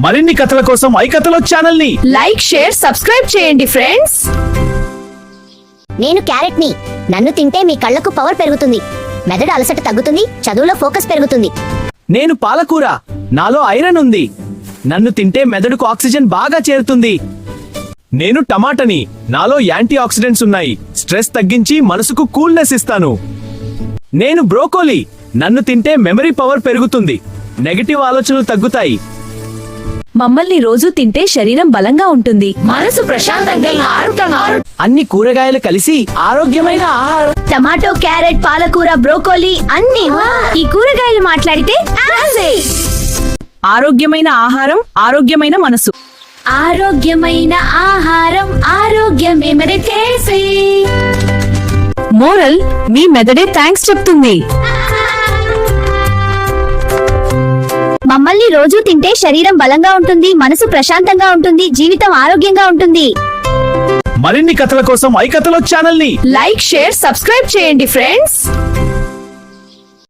మరిన్ని కథల కోసం ఐకథలో ఛానల్ ని లైక్, షేర్, సబ్స్క్రైబ్ చేయండి ఫ్రెండ్స్. నేను క్యారెట్ ని. నన్ను తింటే మీ కళ్ళకు పవర్ పెరుగుతుంది, మెదడు అలసట తగ్గుతుంది, చదువులో ఫోకస్ పెరుగుతుంది. నేను పాలకూర. నాలో ఐరన్ ఉంది. నన్ను తింటే మెదడుకు ఆక్సిజన్ బాగా చేరుతుంది. నేను టమాటని. నాలో యాంటీ ఆక్సిడెంట్స్ ఉన్నాయి. స్ట్రెస్ తగ్గించి మనసుకు కూల్నెస్ ఇస్తాను. నేను బ్రోకోలీ. నన్ను తింటే మెమరీ పవర్ పెరుగుతుంది, నెగటివ్ ఆలోచనలు తగ్గుతాయి. మమ్మల్ని రోజు తింటే శరీరం బలంగా ఉంటుంది, మనసు ప్రశాంతంగా అన్ని కూరగాయలు కలిసి ఆరోగ్యమైన ఆహారం. టమాటో, క్యారెట్, పాలకూర, బ్రోకోలీ అన్ని. ఈ కూరగాయలు మాట్లాడితే ఆరోగ్యమైన ఆహారం, ఆరోగ్యమైన మనసు. ఆరోగ్యమైన ఆహారం ఆరోగ్యమే మరి చేసే. మోరల్, మీ మెదడే థ్యాంక్స్ చెప్తుంది. మమ్మల్ని రోజు తింటే శరీరం బలంగా ఉంటుంది, మనసు ప్రశాంతంగా ఉంటుంది, జీవితం ఆరోగ్యంగా ఉంటుంది. మరిన్ని కథల కోసం ఐకథలో ఛానల్ ని లైక్, షేర్, సబ్స్క్రైబ్ చేయండి ఫ్రెండ్స్.